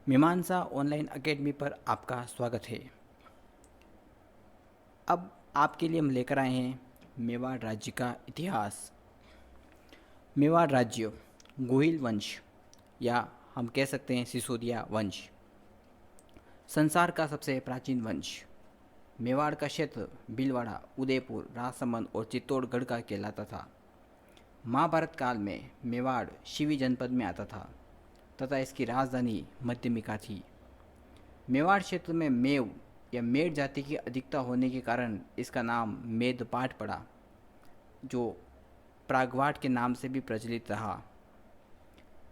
मीमांसा online academy पर आपका स्वागत है। अब आपके लिए हम लेकर आए हैं मेवाड़ राज्य का इतिहास। मेवाड़ राज्य गोहिल वंश या हम कह सकते हैं सिसोदिया वंश संसार का सबसे प्राचीन वंश। मेवाड़ का क्षेत्र भीलवाड़ा, उदयपुर, राजसमंद और चित्तौड़गढ़ का कहलाता था। महाभारत काल में मेवाड़ शिवी जनपद में आता था तथा इसकी राजधानी मध्यमिका थी। मेवाड़ क्षेत्र में मेव या मेड़ जाति की अधिकता होने के कारण इसका नाम मेदपाट पड़ा, जो प्रागवाट के नाम से भी प्रचलित रहा।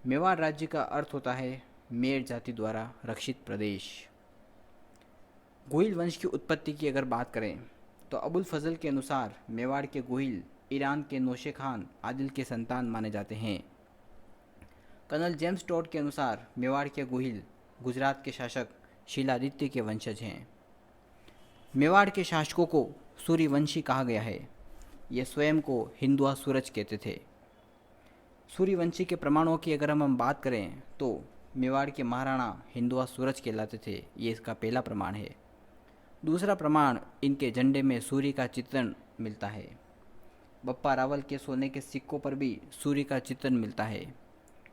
मेवाड़ राज्य का अर्थ होता है मेड़ जाति द्वारा रक्षित प्रदेश। गोहिल वंश की उत्पत्ति की अगर बात करें तो अबुल फजल के अनुसार मेवाड़ के गोहिल ईरान के नौशे खान आदिल के संतान माने जाते हैं। कर्नल जेम्स टॉड के अनुसार मेवाड़ के गोहिल गुजरात के शासक शीलादित्य के वंशज हैं। मेवाड़ के शासकों को सूर्यवंशी कहा गया है। ये स्वयं को हिंदुआ सूरज कहते थे। सूर्यवंशी के प्रमाणों की अगर हम बात करें तो मेवाड़ के महाराणा हिंदुआ सूरज कहलाते थे। ये इसका पहला प्रमाण है। दूसरा प्रमाण, इनके झंडे में सूर्य का चित्रण मिलता है। बप्पा रावल के सोने के सिक्कों पर भी सूर्य का चित्रण मिलता है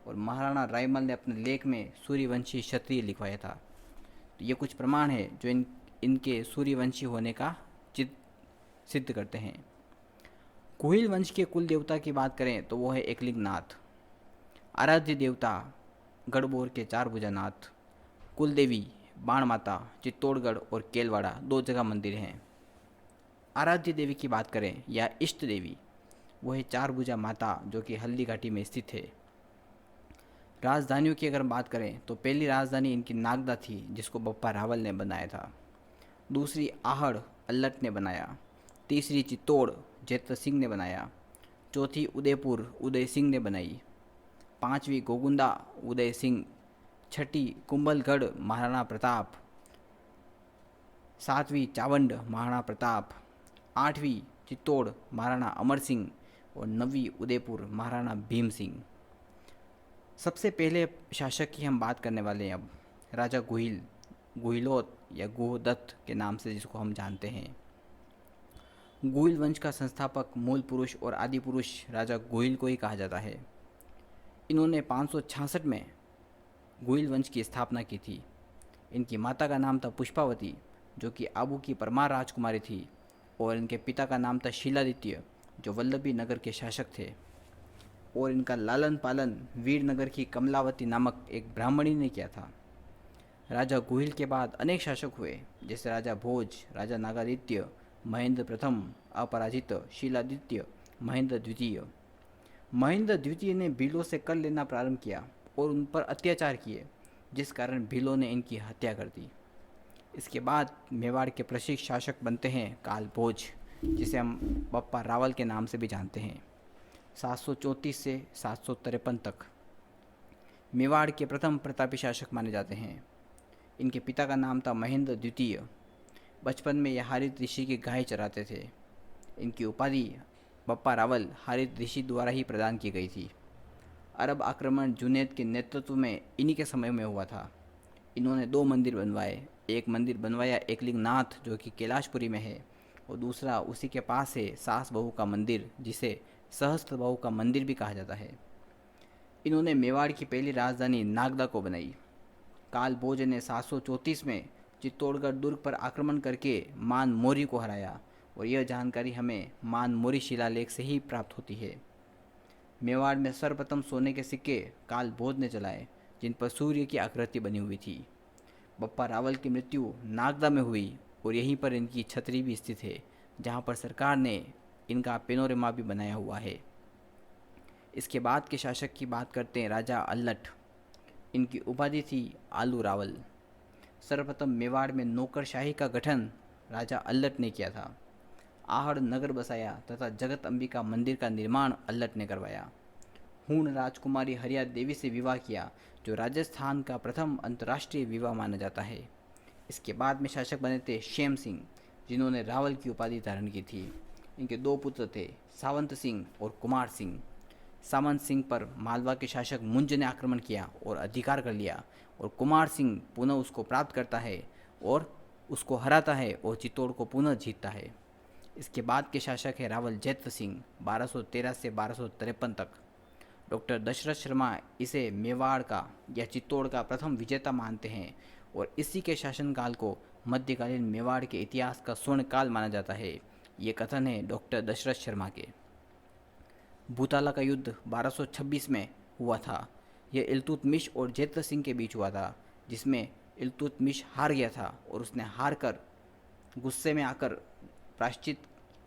और महाराणा रायमल ने अपने लेख में सूर्यवंशी क्षत्रिय लिखवाया था। तो ये कुछ प्रमाण है जो इनके सूर्यवंशी होने का सिद्ध करते हैं। गोहिल वंश के कुल देवता की बात करें तो वो है एकलिंगनाथ। आराध्य देवता गढ़बोर के चार भुजानाथ। कुल देवी बाण माता चित्तौड़गढ़ और केलवाड़ा 2 जगह मंदिर हैं। आराध्य देवी की बात करें या इष्ट देवी, वो है चार भुजा माता जो कि हल्दी घाटी में स्थित है। राजधानियों की अगर बात करें तो पहली राजधानी इनकी नागदा थी जिसको बप्पा रावल ने बनाया था। दूसरी आहड़ अल्लट ने बनाया। तीसरी चित्तौड़ जैत्र सिंह ने बनाया। चौथी उदयपुर उदय सिंह ने बनाई। पांचवी गोगुंदा उदय सिंह। छठी कुंभलगढ़ महाराणा प्रताप। सातवीं चावंड महाराणा प्रताप। आठवीं चित्तौड़ महाराणा अमर सिंह और 9वीं उदयपुर महाराणा भीम सिंह। सबसे पहले शासक की हम बात करने वाले हैं अब राजा गोहिल, गोहिलोत या गोहदत्त के नाम से जिसको हम जानते हैं। गोहिल वंश का संस्थापक, मूल पुरुष और आदि पुरुष राजा गोहिल को ही कहा जाता है। इन्होंने 566 में गोहिल वंश की स्थापना की थी। इनकी माता का नाम था पुष्पावती जो कि आबू की परमार राजकुमारी थी और इनके पिता का नाम था शीलादित्य जो वल्लभी नगर के शासक थे और इनका लालन पालन वीरनगर की कमलावती नामक एक ब्राह्मणी ने किया था। राजा गोहिल के बाद अनेक शासक हुए जैसे राजा भोज, राजा नागादित्य, महेंद्र प्रथम, अपराजित, शीलादित्य, महेंद्र द्वितीय। महेंद्र द्वितीय ने भीलों से कर लेना प्रारंभ किया और उन पर अत्याचार किए जिस कारण भीलों ने इनकी हत्या कर दी। इसके बाद मेवाड़ के प्रसिद्ध शासक बनते हैं काल भोज, जिसे हम बप्पा रावल के नाम से भी जानते हैं। 734 से 753 तक मेवाड़ के प्रथम प्रतापी शासक माने जाते हैं। इनके पिता का नाम था महेंद्र द्वितीय। बचपन में यह हारित ऋषि की गाय चराते थे। इनकी उपाधि बप्पा रावल हारित ऋषि द्वारा ही प्रदान की गई थी। अरब आक्रमण जुनैद के नेतृत्व में इन्हीं के समय में हुआ था। इन्होंने 2 मंदिर बनवाए। एक मंदिर बनवाया एकलिंगनाथ जो कि कैलाशपुरी में है और दूसरा उसी के पास है सास बहू का मंदिर जिसे सहस्त्र बहू का मंदिर भी कहा जाता है। इन्होंने मेवाड़ की पहली राजधानी नागदा को बनाई। काल भोज ने 734 में चित्तौड़गढ़ दुर्ग पर आक्रमण करके मान मोरी को हराया और यह जानकारी हमें मान मोरी शिलालेख से ही प्राप्त होती है। मेवाड़ में सर्वप्रथम सोने के सिक्के काल भोज ने चलाए जिन पर सूर्य की आकृति बनी हुई थी। बप्पा रावल की मृत्यु नागदा में हुई और यहीं पर इनकी छतरी भी स्थित है जहां पर सरकार ने इनका पेनोरमा भी बनाया हुआ है। इसके बाद के शासक की बात करते हैं राजा अल्लट। इनकी उपाधि थी आलू रावल। सर्वप्रथम मेवाड़ में नौकरशाही का गठन राजा अल्लट ने किया था। आहड़ नगर बसाया तथा जगत अंबिका मंदिर का निर्माण अल्लट ने करवाया। हूण राजकुमारी हरिया देवी से विवाह किया जो राजस्थान का प्रथम अंतर्राष्ट्रीय विवाह माना जाता है। इसके बाद में शासक बने थे शेम सिंह जिन्होंने रावल की उपाधि धारण की थी। इनके 2 पुत्र थे, सावंत सिंह और कुमार सिंह। सामंत सिंह पर मालवा के शासक मुंज ने आक्रमण किया और अधिकार कर लिया, और कुमार सिंह पुनः उसको प्राप्त करता है और उसको हराता है और चित्तौड़ को पुनः जीतता है। इसके बाद के शासक है रावल जैत्र सिंह 1213 से 1253 तक। डॉक्टर दशरथ शर्मा इसे मेवाड़ का या चित्तौड़ का प्रथम विजेता मानते हैं और इसी के शासनकाल को मध्यकालीन मेवाड़ के इतिहास का स्वर्ण काल माना जाता है। ये कथन है डॉक्टर दशरथ शर्मा के। भूताला का युद्ध 1226 में हुआ था। यह इल्तुतमिश और जैत्र सिंह के बीच हुआ था, जिसमें इल्तुतमिश हार गया था और उसने हार कर गुस्से में आकर प्रायश्चित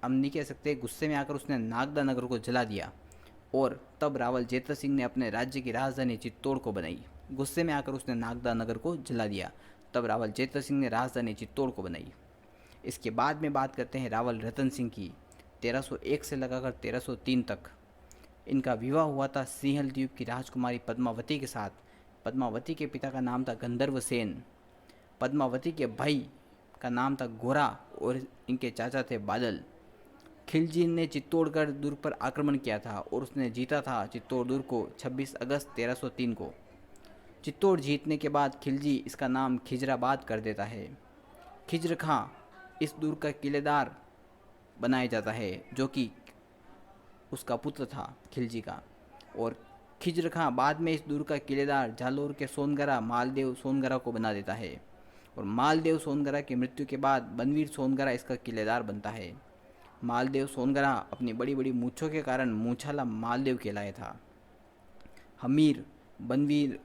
हम नहीं कह सकते, गुस्से में आकर उसने नागदा नगर को जला दिया और तब रावल जैत्र सिंह ने अपने राज्य की राजधानी चित्तौड़ को बनाई। गुस्से में आकर उसने नागदा नगर को जला दिया, तब रावल जैत्र सिंह ने राजधानी चित्तौड़ को बनाई। इसके बाद में बात करते हैं रावल रतन सिंह की, 1301 से लगाकर 1303 तक। इनका विवाह हुआ था सिंहल द्वीप की राजकुमारी पद्मावती के साथ। पद्मावती के पिता का नाम था गंधर्व सेन, पद्मावती के भाई का नाम था गोरा और इनके चाचा थे बादल। खिलजी ने चित्तौड़गढ़ दुर्ग पर आक्रमण किया था और उसने जीता था चित्तौड़ दुर्ग को 26 अगस्त 1303 को। चित्तौड़ जीतने के बाद खिलजी इसका नाम खिजराबाद कर देता है। खिज्र खां इस दुर्ग का किलेदार बनाया जाता है, जो कि उसका पुत्र था खिलजी का, और खिज्र खां बाद में इस दुर्ग का किलेदार जालोर के सोनगरा मालदेव सोनगरा को बना देता है, और मालदेव सोनगरा की मृत्यु के बाद बनवीर सोनगरा इसका किलेदार बनता है। मालदेव सोनगरा अपनी बड़ी बड़ी मूंछों के कारण मूंछाला मालदेव कहलाया था। हमीर बनवीर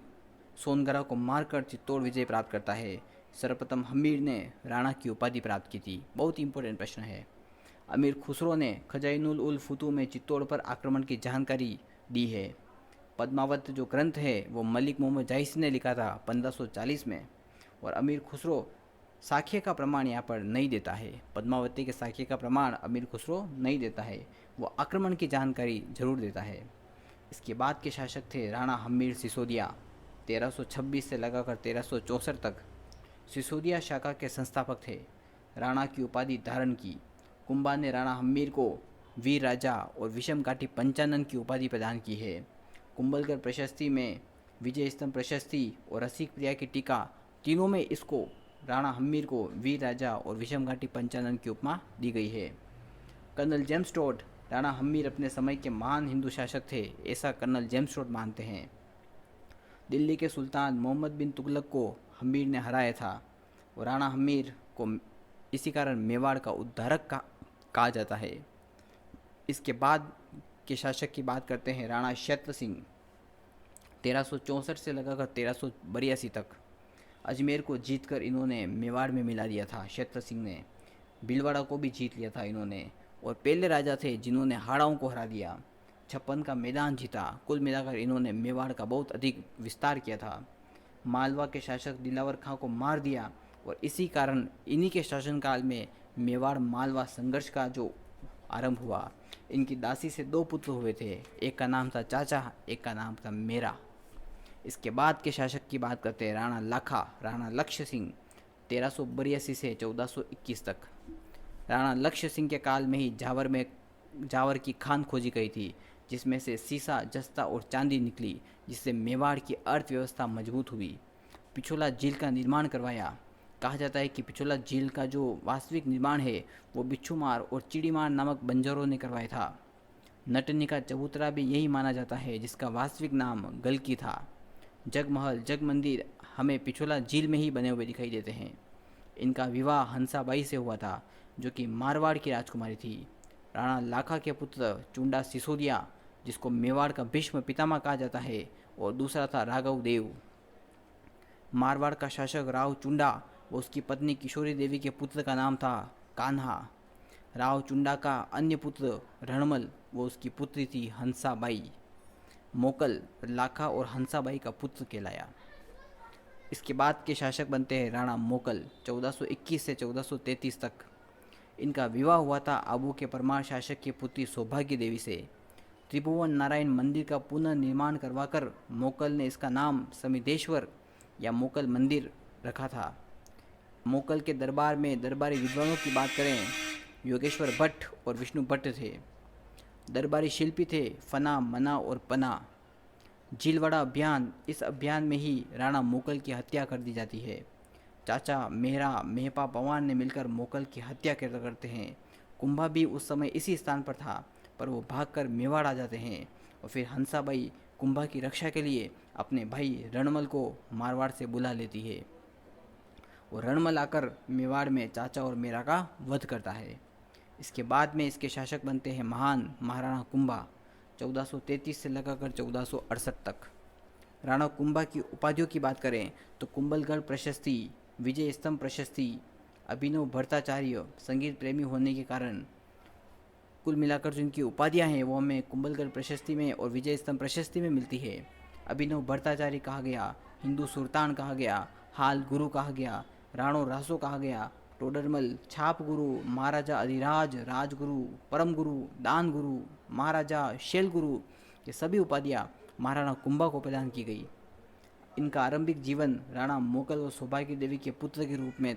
सोनगरा को मारकर चित्तौड़ विजय प्राप्त करता है। सर्वप्रथम हमीर ने राणा की उपाधि प्राप्त की थी। बहुत इंपॉर्टेंट प्रश्न है। अमीर खुसरो ने खजाइनुल उल फुतू में चित्तौड़ पर आक्रमण की जानकारी दी है। पद्मावत जो ग्रंथ है वो मलिक मोहम्मद जायसी ने लिखा था 1540 में, और अमीर खुसरो साक्ष्य का प्रमाण यहाँ पर नहीं देता है। पद्मावती के साक्ष्य का प्रमाण अमीर खुसरो नहीं देता है, वो आक्रमण की जानकारी जरूर देता है। इसके बाद के शासक थे राणा हमीर सिसोदिया, 1326 से लगाकर 1364 तक। सिसोदिया शाखा के संस्थापक थे। राणा की उपाधि धारण की। कुंभा ने राणा हमीर को वीर राजा और विषम घाटी पंचानन की उपाधि प्रदान की है। कुंभलगढ़ प्रशस्ति में विजय स्तंभ प्रशस्ति और रसिक प्रिया की टीका, तीनों में इसको राणा हमीर को वीर राजा और विषम घाटी पंचानन की उपमा दी गई है। Colonel James Tod Rana Hamir अपने समय के महान हिंदू शासक थे, ऐसा कर्नल जेम्स टोड मानते हैं। दिल्ली के सुल्तान मोहम्मद बिन तुगलक को हमीर ने हराया था, और राणा हमीर को इसी कारण मेवाड़ का उद्धारक कहा जाता है। इसके बाद के शासक की बात करते हैं राणा क्षेत्र सिंह, 1364 से लगाकर 1382 तक। अजमेर को जीतकर इन्होंने मेवाड़ में मिला दिया था। क्षेत्र सिंह ने भीलवाड़ा को भी जीत लिया था इन्होंने, और पहले राजा थे जिन्होंने हाड़ाओं को हरा दिया। 56 का मैदान जीता। कुल मिलाकर इन्होंने मेवाड़ का बहुत अधिक विस्तार किया था। मालवा के शासक दिलावर खां को मार दिया, और इसी कारण इन्हीं के शासनकाल में मेवाड़ मालवा संघर्ष का जो आरंभ हुआ। इनकी दासी से 2 पुत्र हुए थे, एक का नाम था चाचा, एक का नाम था मेरा। इसके बाद के शासक की बात करते हैं राणा लाखा, राणा लक्ष्य सिंह, 1382 से 1421 तक। राणा लक्ष्य सिंह के काल में ही जावर की खान खोजी गई थी, जिसमें से सीसा, जस्ता और चांदी निकली, जिससे मेवाड़ की अर्थव्यवस्था मजबूत हुई। पिछोला झील का निर्माण करवाया। कहा जाता है कि पिछोला झील का जो वास्तविक निर्माण है वो बिच्छूमार और चिड़ीमार नामक बंजरों ने करवाया था। नटनी का चबूतरा भी यही माना जाता है, जिसका वास्तविक नाम गलकी था। जगमहल, जग मंदिर हमें पिछोला झील में ही बने हुए दिखाई देते हैं। इनका विवाह हंसाबाई से हुआ था, जो कि मारवाड़ की राजकुमारी थी। राणा लाखा के पुत्र चुंडा सिसोदिया, जिसको मेवाड़ का भीष्म पितामह कहा जाता है, और दूसरा था राघव देव। मारवाड़ का शासक राव चुंडा व उसकी पत्नी किशोरी देवी के पुत्र का नाम था कान्हा। राव चुंडा का अन्य पुत्र रणमल व उसकी पुत्री थी हंसाबाई। मोकल लाखा और हंसाबाई का पुत्र कहलाया। इसके बाद के शासक बनते हैं राणा मोकल, 1421 से 1433 तक। इनका विवाह हुआ था आबू के परमार शासक की पुत्री सौभाग्य देवी से। त्रिभुवन नारायण मंदिर का पुनर्निर्माण करवाकर मोकल ने इसका नाम समिधेश्वर या मोकल मंदिर रखा था। मोकल के दरबार में दरबारी विद्वानों की बात करें, योगेश्वर भट्ट और विष्णु भट्ट थे। दरबारी शिल्पी थे फना, मना और पना। झीलवाड़ा अभियान, इस अभियान में ही राणा मोकल की हत्या कर दी जाती है। चाचा मेहरा मेहपा पवान ने मिलकर मोकल की हत्या करते हैं। कुंभा भी उस समय इसी स्थान पर था, पर वो भागकर मेवाड़ आ जाते हैं और फिर हंसाबाई कुंभा की रक्षा के लिए अपने भाई रणमल को मारवाड़ से बुला लेती है। वो रणमल आकर मेवाड़ में चाचा और मेरा का वध करता है। इसके बाद में इसके शासक बनते हैं महान महाराणा कुंभा, 1433 से लगाकर 1468 तक। राणा कुंभा की उपाधियों की बात करें तो कुंभलगढ़ प्रशस्ति, विजय स्तंभ प्रशस्ति, अभिनव भट्टाचार्य, संगीत प्रेमी होने के कारण कुल मिलाकर जो इनकी उपाधियां हैं वो हमें कुंभलगढ़ प्रशस्ति में और विजय स्तंभ प्रशस्ति में मिलती है। अभिनव भट्टाचार्य कहा गया, हिंदू सुल्तान कहा गया, हाल गुरु कहा गया, राणो रासो कहा गया, टोडरमल छाप गुरु, महाराजा अधिराज राजगुरु, परम गुरु, दान गुरु, महाराजा शैल गुरु, ये सभी उपाधियाँ महाराणा कुंभा को प्रदान की गई। इनका आरंभिक जीवन राणा मोकल और सौभाग्य देवी के पुत्र के रूप में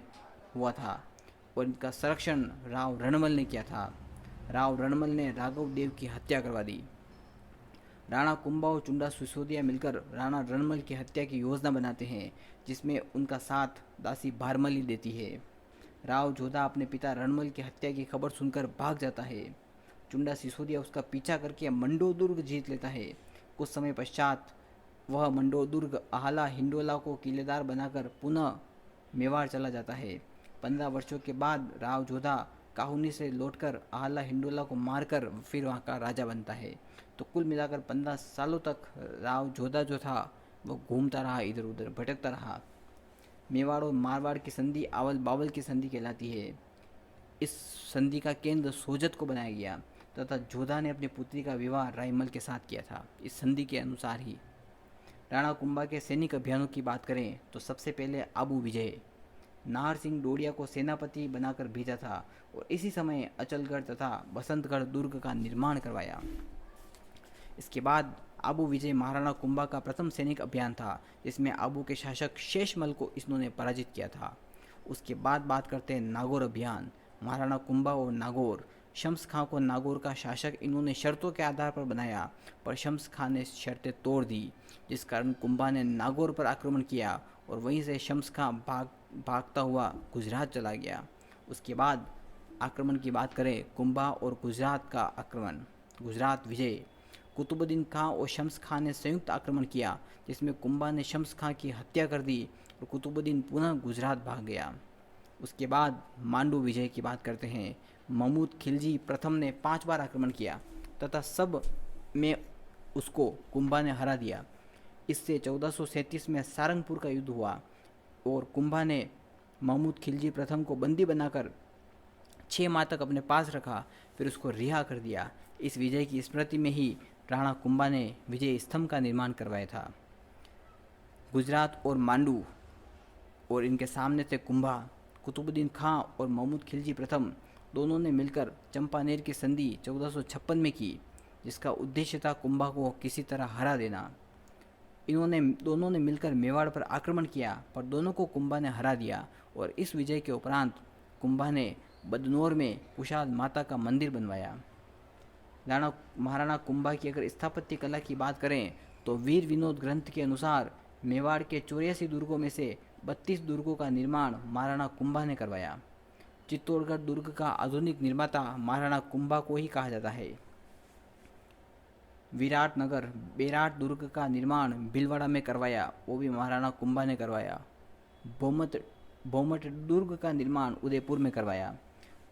हुआ था और इनका संरक्षण राव रणमल ने किया था। राव रणमल ने राघव देव की हत्या करवा दी। राणा कुंभा और चुंडा सिसोदिया मिलकर राणा रणमल की हत्या की योजना बनाते हैं, जिसमें उनका साथ दासी भारमली देती है। राव जोधा अपने पिता रणमल की हत्या की खबर सुनकर भाग जाता है। चुंडा सिसोदिया उसका पीछा करके मंडो दुर्ग जीत लेता है। कुछ समय पश्चात वह मंडो दुर्ग आहाला हिंडोला को किलेदार बनाकर पुनः मेवाड़ चला जाता है। 15 वर्षों के बाद राव जोधा काहुनी से लौटकर आहाला हिंडोला को मारकर फिर वहाँ का राजा बनता है। तो कुल मिलाकर 15 सालों तक राव जोधा जो था वो घूमता रहा, इधर उधर भटकता रहा। मेवाड़ और मारवाड़ की संधि आवल बावल की संधि कहलाती है। इस संधि का केंद्र सोजत को बनाया गया तथा जोधा ने अपनी पुत्री का विवाह रायमल के साथ किया था, इस संधि के अनुसार ही। राणा कुंभा के सैनिक अभियानों की बात करें तो सबसे पहले आबू विजय, नाहर सिंह डोडिया को सेनापति बनाकर भेजा था और इसी समय अचलगढ़ तथा बसंतगढ़ दुर्ग का निर्माण करवाया। इसके बाद आबू विजय महाराणा कुंभा का प्रथम सैनिक अभियान था, जिसमें आबू के शासक शेषमल को इन्होंने पराजित किया था। उसके बाद बात करते हैं नागौर अभियान। महाराणा कुंभा और नागौर, शम्स खां को नागौर का शासक इन्होंने शर्तों के आधार पर बनाया, पर शम्स खां ने शर्तें तोड़ दी, जिस कारण कुंभा ने नागौर पर आक्रमण किया और वहीं से शम्स खां भागता हुआ गुजरात चला गया। उसके बाद आक्रमण की बात करें, कुंभा और गुजरात का आक्रमण, गुजरात विजय। कुतुबुद्दीन खां और शम्स खां ने संयुक्त आक्रमण किया, जिसमें कुंभा ने शम्स खां की हत्या कर दी और कुतुबुद्दीन पुनः गुजरात भाग गया। उसके बाद मांडू विजय की बात करते हैं। महमूद खिलजी प्रथम ने 5 बार आक्रमण किया तथा सब में उसको कुंभा ने हरा दिया। इससे 1437 में सारंगपुर का युद्ध हुआ और कुंभा ने महमूद खिलजी प्रथम को बंदी बनाकर 6 माह तक अपने पास रखा, फिर उसको रिहा कर दिया। इस विजय की स्मृति में ही राणा कुंभा ने विजय स्तंभ का निर्माण करवाया था। गुजरात और मांडू और इनके सामने थे कुंभा। कुतुबुद्दीन खां और महमूद खिलजी प्रथम दोनों ने मिलकर चंपानेर की संधि 1456 में की, जिसका उद्देश्य था कुंभा को किसी तरह हरा देना। दोनों ने मिलकर मेवाड़ पर आक्रमण किया, पर दोनों को कुंभा ने हरा दिया और इस विजय के उपरांत कुंभा ने बदनौर में कुशाल माता का मंदिर बनवाया। महाराणा कुंभा की अगर स्थापत्य कला की बात करें तो वीर विनोद ग्रंथ के अनुसार मेवाड़ के 84 दुर्गों में से 32 दुर्गों का निर्माण महाराणा कुंभा ने करवाया। चित्तौड़गढ़ दुर्ग का आधुनिक निर्माता महाराणा कुंभा को ही कहा जाता है। विराटनगर बेराट दुर्ग का निर्माण भीलवाड़ा में करवाया, वो भी महाराणा कुंभा ने करवाया। भौमट दुर्ग का निर्माण उदयपुर में करवाया।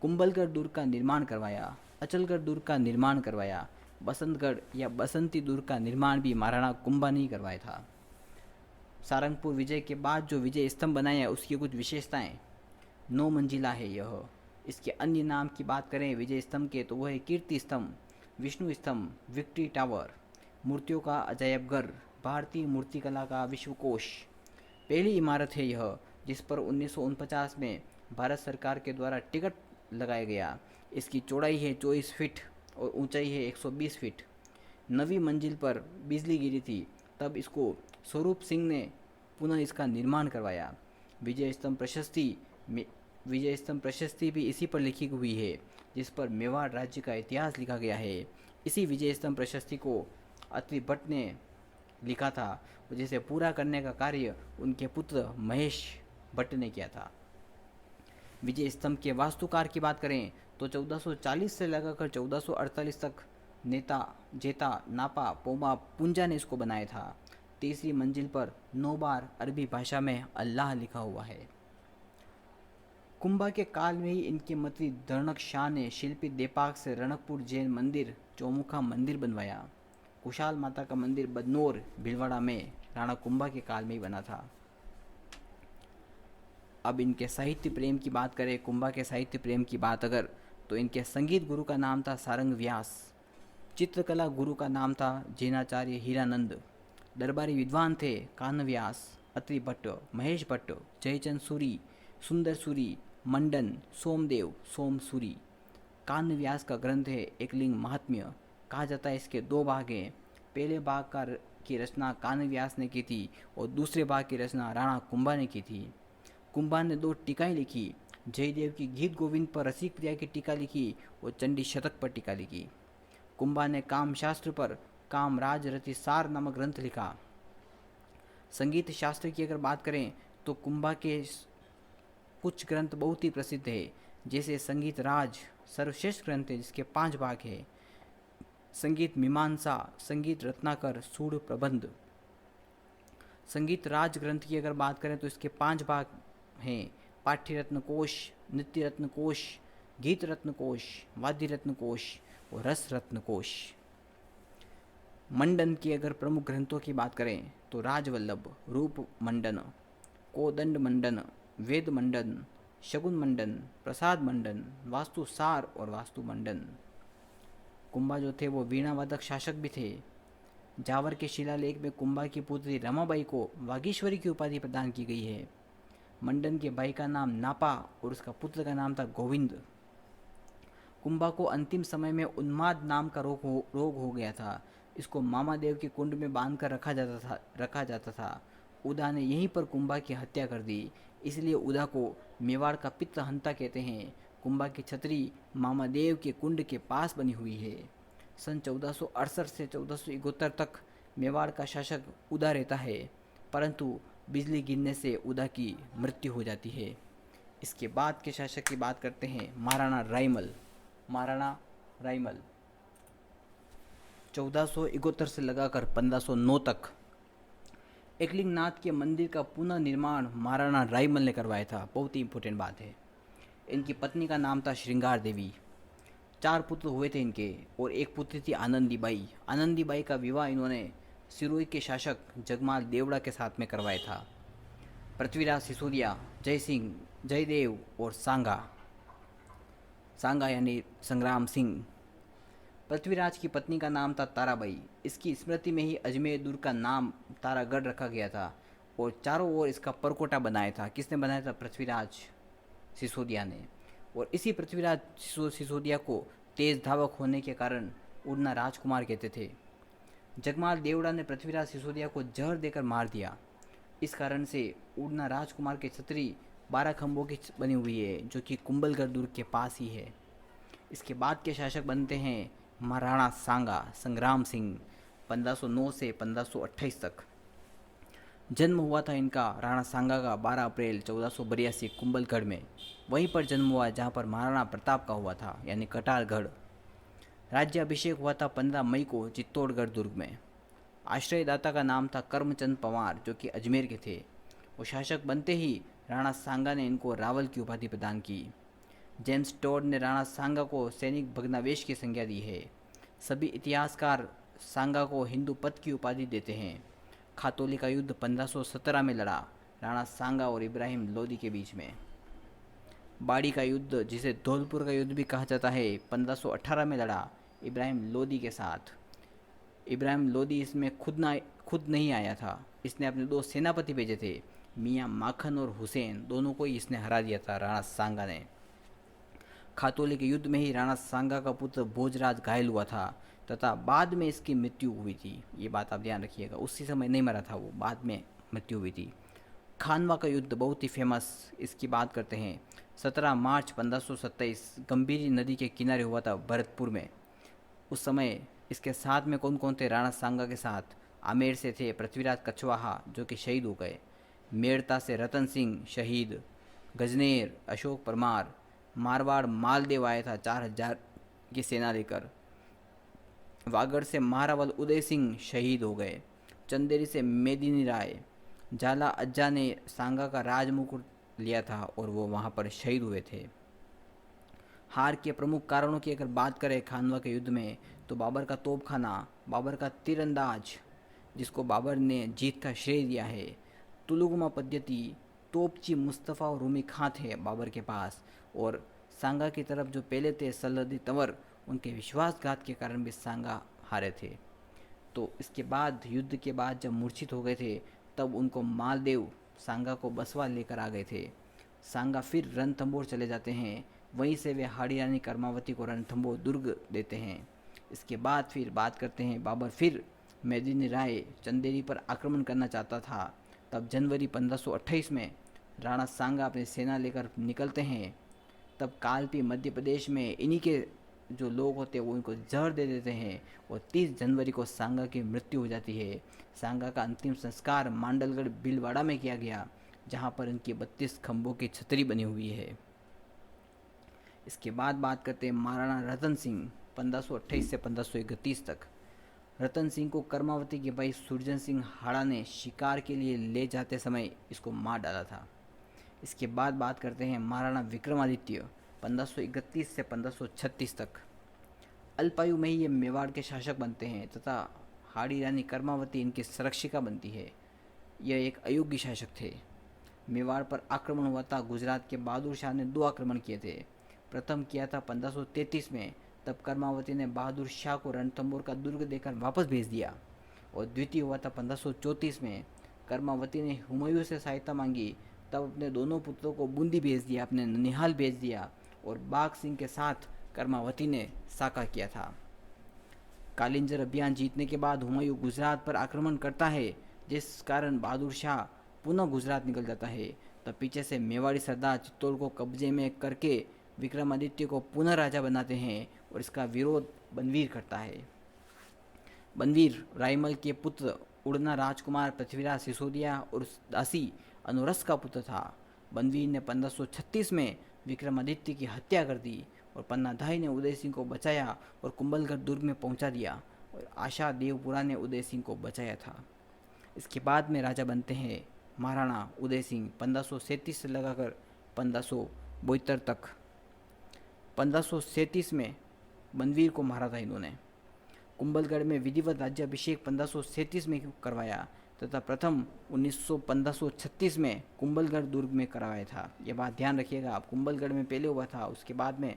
कुंभलगढ़ दुर्ग का निर्माण करवाया। अचलगढ़ दुर्ग का निर्माण करवाया। बसंतगढ़ या बसंती दुर्ग का निर्माण भी महाराणा कुंभा ने ही करवाया था। सारंगपुर विजय के बाद जो विजय स्तंभ बनाया उसकी कुछ विशेषताएं। 9 मंजिला है यह। इसके अन्य नाम की बात करें विजय स्तंभ के तो वह है कीर्ति स्तंभ, विष्णु स्तंभ, विक्ट्री टावर, मूर्तियों का अजायबघर, भारतीय मूर्तिकला का विश्वकोश। पहली इमारत है यह, जिस पर 1949 में भारत सरकार के द्वारा टिकट लगाया गया। इसकी चौड़ाई है 24 फीट और ऊंचाई है 120 फीट। 9वीं मंजिल पर बिजली गिरी थी, तब इसको स्वरूप सिंह ने पुनः इसका निर्माण करवाया। विजय स्तंभ प्रशस्ति भी इसी पर लिखी हुई है, जिस पर मेवाड़ राज्य का इतिहास लिखा गया है। इसी विजय स्तंभ प्रशस्ति को अत्रि भट्ट ने लिखा था और जिसे पूरा करने का कार्य उनके पुत्र महेश भट्ट ने किया था। विजय स्तंभ के वास्तुकार की बात करें तो 1440 से लगाकर 1448 तक नेता जेता नापा पोमा पुंजा ने इसको बनाया था। तीसरी मंजिल पर 9 बार अरबी भाषा में अल्लाह लिखा हुआ है। कुंभा के काल में ही इनके मंत्री धर्णक शाह ने शिल्पी देपाक से रणकपुर जैन मंदिर चौमुखा मंदिर बनवाया। कुशाल माता का मंदिर बदनौर भीलवाड़ा में राणा कुंभा के काल में ही बना था। अब इनके साहित्य प्रेम की बात करें, कुंभा के साहित्य प्रेम की बात अगर, तो इनके संगीत गुरु का नाम था सारंग व्यास, चित्रकला गुरु का नाम था जैनाचार्य हीरानंद, दरबारी विद्वान थे कान व्यास, अत्रि भट्ट, महेश भट्ट, जयचंद सूरी, सुंदर सूरी, मंडन, सोमदेव, सोम सूरी। कान व्यास का ग्रंथ है एकलिंग महात्म्य। कहा जाता है इसके 2 भाग हैं। पहले भाग की रचना कान व्यास ने की थी और दूसरे भाग की रचना राणा कुंभा ने की थी। कुंभा ने 2 टीकाएं लिखी, जयदेव की गीत गोविंद पर रसिक प्रिया की टीका लिखी और चंडी शतक पर टीका लिखी। कुंभा ने काम शास्त्र पर कामराज रति सार नामक ग्रंथ लिखा। संगीत शास्त्र की अगर बात करें तो कुंभा के कुछ ग्रंथ बहुत ही प्रसिद्ध है, जैसे संगीत राज सर्वश्रेष्ठ ग्रंथ है जिसके 5 भाग है, संगीत मीमांसा, संगीत रत्नाकर, सूढ़ प्रबंध। संगीत राज ग्रंथ की अगर बात करें तो इसके 5 भाग हैं, पाठ्य रत्न कोश, नृत्य रत्न कोश, गीत रत्न कोश, वाद्य रत्न कोश और रस रत्न कोश। मंडन की अगर प्रमुख ग्रंथों की बात करें तो राजवल्लभ, रूप मंडन, कोदंड मंडन, वेद मंडन, शगुन मंडन, प्रसाद मंडन, वास्तु सार और वास्तु मंडन। कुंभा जो थे वो वीणा वादक शासक भी थे। जावर के शिलालेख में कुंभा की पुत्री रमाबाई को वागीश्वरी की उपाधि प्रदान की गई है। मंडन के भाई का नाम नापा और उसका पुत्र का नाम था गोविंद। कुंभा को अंतिम समय में उन्माद नाम का रोग हो गया था। इसको मामा देव के कुंड में बांधकर रखा जाता था। उदा ने यहीं पर कुंभा की हत्या कर दी, इसलिए उदा को मेवाड़ का पित्त हंता कहते हैं। कुंभा की छतरी मामा देव के कुंड के पास बनी हुई है। सन 1468 से 1471 तक मेवाड़ का शासक उदा रहता है, परंतु बिजली गिरने से उदा की मृत्यु हो जाती है। इसके बाद के शासक की बात करते हैं महाराणा रायमल। महाराणा रायमल 1471 से लगाकर 1509 तक एकलिंगनाथ के मंदिर का पुनः निर्माण महाराणा रायमल ने करवाया था। बहुत ही इंपॉर्टेंट बात है। इनकी पत्नी का नाम था श्रृंगार देवी। 4 पुत्र हुए थे इनके और एक पुत्री थी आनंदी बाई। आनंदी बाई का विवाह इन्होंने सिरोही के शासक जगमाल देवड़ा के साथ में करवाया था। पृथ्वीराज सिसोदिया, जय सिंह, जयदेव और सांगा यानी संग्राम सिंह। पृथ्वीराज की पत्नी का नाम था ताराबाई। इसकी स्मृति में ही अजमेर दुर्ग का नाम तारागढ़ रखा गया था और चारों ओर इसका परकोटा बनाया था। किसने बनाया था? पृथ्वीराज सिसोदिया ने। और इसी पृथ्वीराज सिसोदिया को तेज धावक होने के कारण उड़ना राजकुमार कहते थे। जगमाल देवड़ा ने पृथ्वीराज सिसोदिया को जहर देकर मार दिया। इस कारण से उड़ना राजकुमार की छतरी 12 खंभों की बनी हुई है, जो कि कुंभलगढ़ दुर्ग के पास ही है। इसके बाद के शासक बनते हैं महाराणा सांगा संग्राम सिंह 1509 से 1528 तक। जन्म हुआ था इनका राणा सांगा का 12 अप्रैल 1482 कुंभलगढ़ में। वहीं पर जन्म हुआ जहां पर महाराणा प्रताप का हुआ था, यानी कटारगढ़। राज्याभिषेक हुआ था 15 मई को चित्तौड़गढ़ दुर्ग में। आश्रयदाता का नाम था करमचंद पंवार, जो कि अजमेर के थे। वो शासक बनते ही राणा सांगा ने इनको रावल की उपाधि प्रदान की। जेम्स टॉड ने राणा सांगा को सैनिक भग्नावेश की संज्ञा दी है। सभी इतिहासकार सांगा को हिंदू पद की उपाधि देते हैं। खातौली का युद्ध 1517 में लड़ा राणा सांगा और इब्राहिम लोदी के बीच में। बाड़ी का युद्ध, जिसे धौलपुर का युद्ध भी कहा जाता है, 1518 में लड़ा इब्राहिम लोदी के साथ। इब्राहिम लोदी इसमें खुद नहीं आया था। इसने अपने 2 सेनापति भेजे थे, मियाँ माखन और हुसैन। दोनों को ही इसने हरा दिया था राणा सांगा ने। खातौली के युद्ध में ही राणा सांगा का पुत्र भोजराज घायल हुआ था तथा बाद में इसकी मृत्यु हुई थी। ये बात आप ध्यान रखिएगा, उसी समय नहीं मरा था वो, बाद में मृत्यु हुई थी। खानवा का युद्ध बहुत ही फेमस, इसकी बात करते हैं। 17 मार्च 1527 गंभीरी नदी के किनारे हुआ था भरतपुर में। उस समय इसके साथ में कौन कौन थे? राणा सांगा के साथ आमेर से थे पृथ्वीराज कछवाहा जो कि शहीद हो गए, मेड़ता से रतन सिंह शहीद, गजनेर अशोक परमार, मारवाड़ मालदेव आया था 4,000 की सेना लेकर, वागड़ से महारावल उदय सिंह शहीद हो गए, चंदेरी से मेदिनी राय, जाला अज्जा ने सांगा का राज मुकुट लिया था और वो वहाँ पर शहीद हुए थे। हार के प्रमुख कारणों की अगर बात करें खानवा के युद्ध में, तो बाबर का तोपखाना, बाबर का तीरंदाज जिसको बाबर ने जीत का श्रेय दिया है, तुलुगमा पद्धति, तोपची मुस्तफ़ा और रूमी खां थे बाबर के पास, और सांगा की तरफ जो पहले थे सल्लदी तंवर, उनके विश्वासघात के कारण भी सांगा हारे थे। तो इसके बाद युद्ध के बाद जब मूर्छित हो गए थे, तब उनको मालदेव सांगा को बसवा लेकर आ गए थे। सांगा फिर रणथंभौर चले जाते हैं, वहीं से वे हाड़ी रानी कर्मावती को रणथंभौर दुर्ग देते हैं। इसके बाद फिर बात करते हैं, बाबर फिर मेदिनी राय चंदेरी पर आक्रमण करना चाहता था। तब जनवरी 1528 में राणा सांगा अपनी सेना लेकर निकलते हैं। तब कालपी मध्य प्रदेश में इन्हीं के जो लोग होते हैं वो इनको जहर दे देते हैं और 30 जनवरी को सांगा की मृत्यु हो जाती है। सांगा का अंतिम संस्कार मांडलगढ़ भीलवाड़ा में किया गया, जहाँ पर इनकी 32 खंभों की छतरी बनी हुई है। इसके बाद बात करते हैं महाराणा रतन सिंह 1528 से 1531 तक। रतन सिंह को कर्मावती के भाई सुरजन सिंह हाड़ा ने शिकार के लिए ले जाते समय इसको मार डाला था। इसके बाद बात करते हैं महाराणा विक्रमादित्य 1531 से 1536 तक। अल्पायु में ही ये मेवाड़ के शासक बनते हैं तथा हाड़ी रानी कर्मावती इनकी संरक्षिका बनती है। यह एक अयोग्य शासक थे। मेवाड़ पर आक्रमण हुआ था। गुजरात के बहादुर शाह ने 2 आक्रमण किए थे। प्रथम किया था 1533 में, तब कर्मावती ने बहादुर शाह को रणथंभौर का दुर्ग देकर वापस भेज दिया, और द्वितीय हुआ था 1534 में। कर्मावती ने हुमायूं से सहायता मांगी, तब अपने दोनों पुत्रों को बूंदी भेज दिया, अपने ननिहाल भेज दिया, और बाघ सिंह के साथ कर्मावती ने साका किया था। कालिंजर अभियान जीतने के बाद हुमायूं गुजरात पर आक्रमण करता है, जिस कारण बहादुर शाह पुनः गुजरात निकल जाता है। तब पीछे से मेवाड़ी सरदार चित्तौड़ को कब्जे में करके विक्रमादित्य को पुनः राजा बनाते हैं, और इसका विरोध बनवीर करता है। बनवीर रायमल के पुत्र उड़ना राजकुमार पृथ्वीराज सिसोदिया और दासी अनुरस का पुत्र था। बनवीर ने 1536 में विक्रमादित्य की हत्या कर दी, और पन्नाधाई ने उदय सिंह को बचाया और कुंभलगढ़ दुर्ग में पहुंचा दिया, और आशा देवपुरा ने उदय सिंह को बचाया था। इसके बाद में राजा बनते हैं महाराणा उदय सिंह 1537 से लगाकर 1572 तक। 1537 में बनवीर को मारा था इन्होंने। कुंभलगढ़ में विधिवत राज्याभिषेक 1537 में करवाया तथा प्रथम 1536 में कुंभलगढ़ दुर्ग में करवाया था। यह बात ध्यान रखिएगा आप, कुंभलगढ़ में पहले हुआ था, उसके बाद में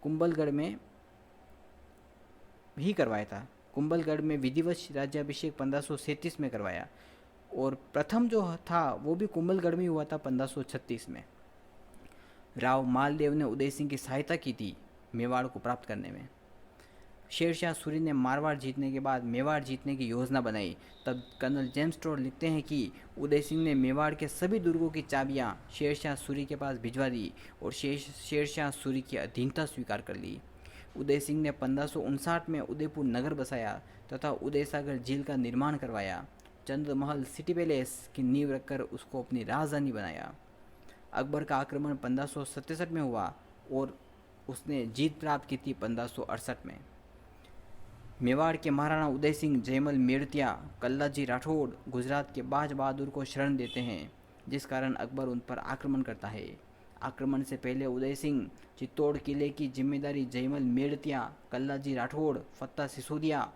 कुंभलगढ़ में ही करवाया था। कुंभलगढ़ में विधिवत राज्याभिषेक 1537 में करवाया, और प्रथम जो था वो भी कुंभलगढ़ में हुआ था 1536 में। राव मालदेव ने उदय सिंह की सहायता की थी मेवाड़ को प्राप्त करने में। शेरशाह सूरी ने मारवाड़ जीतने के बाद मेवाड़ जीतने की योजना बनाई। तब कर्नल जेम्स टोड लिखते हैं कि उदय सिंह ने मेवाड़ के सभी दुर्गों की चाबियां शेरशाह सूरी के पास भिजवा दी और शेरशाह सूरी की अधीनता स्वीकार कर ली। उदय सिंह ने 1559 में उदयपुर नगर बसाया तथा उदय सागर झील का निर्माण करवाया। चंद्रमहल सिटी पैलेस की नींव रखकर उसको अपनी राजधानी बनाया। अकबर का आक्रमण 1567 में हुआ और उसने जीत प्राप्त की थी 1568 में। मेवाड़ के महाराणा उदय सिंह जयमल मेड़तिया कल्लाजी राठौड़ गुजरात के बाज बहादुर को शरण देते हैं, जिस कारण अकबर उन पर आक्रमण करता है। आक्रमण से पहले उदय सिंह चित्तौड़ किले की जिम्मेदारी जयमल मेड़तिया, कल्लाजी राठौड़, फत्ता सिसोदिया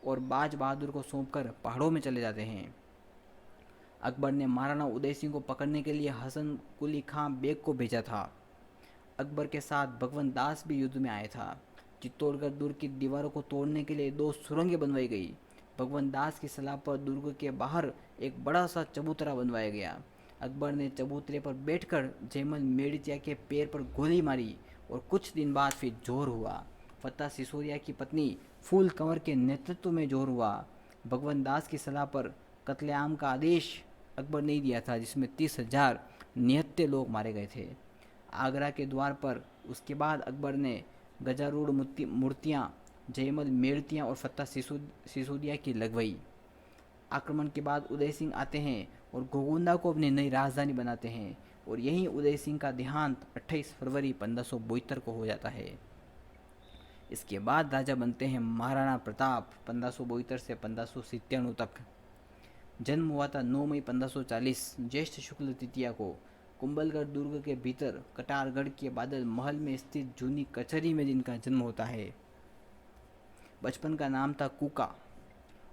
और बाज बहादुर को सौंपकर पहाड़ों में चले जाते हैं। अकबर ने महाराणा उदय सिंह को पकड़ने के लिए हसन कुली खां बेग को भेजा था। अकबर के साथ भगवंत दास भी युद्ध में आया था। चित्तौड़गढ़ दुर्ग की दीवारों को तोड़ने के लिए 2 सुरंगें बनवाई गई। भगवंत दास की सलाह पर दुर्ग के बाहर एक बड़ा सा चबूतरा बनवाया गया। अकबर ने चबूतरे पर बैठकर जयमल मेड़तिया के पैर पर गोली मारी और कुछ दिन बाद फिर जोर हुआ। फत्ता सिसोदिया की पत्नी फूल कंवर के नेतृत्व में जोर हुआ। भगवंत दास की सलाह पर कत्लेआम का आदेश अकबर ने दिया था, जिसमें 30,000 निहत्थे लोग मारे गए थे। आगरा के द्वार पर उसके बाद अकबर ने गजारूढ़ मूर्तियाँ जयमल मेड़तिया और फत्ता सिसोदिया की लगवई। आक्रमण के बाद उदय सिंह आते हैं और गोगुंदा को अपनी नई राजधानी बनाते हैं और यहीं उदय सिंह का देहांत 28 फरवरी 1572 को हो जाता है। इसके बाद राजा बनते हैं महाराणा प्रताप 1572 से 1597 तक। जन्म हुआ था 9 मई 1540 ज्येष्ठ शुक्ल तृतीया को कुंभलगढ़ दुर्ग के भीतर कटारगढ़ के बादल महल में स्थित जूनी कचहरी में जिनका जन्म होता है। बचपन का नाम था कुका।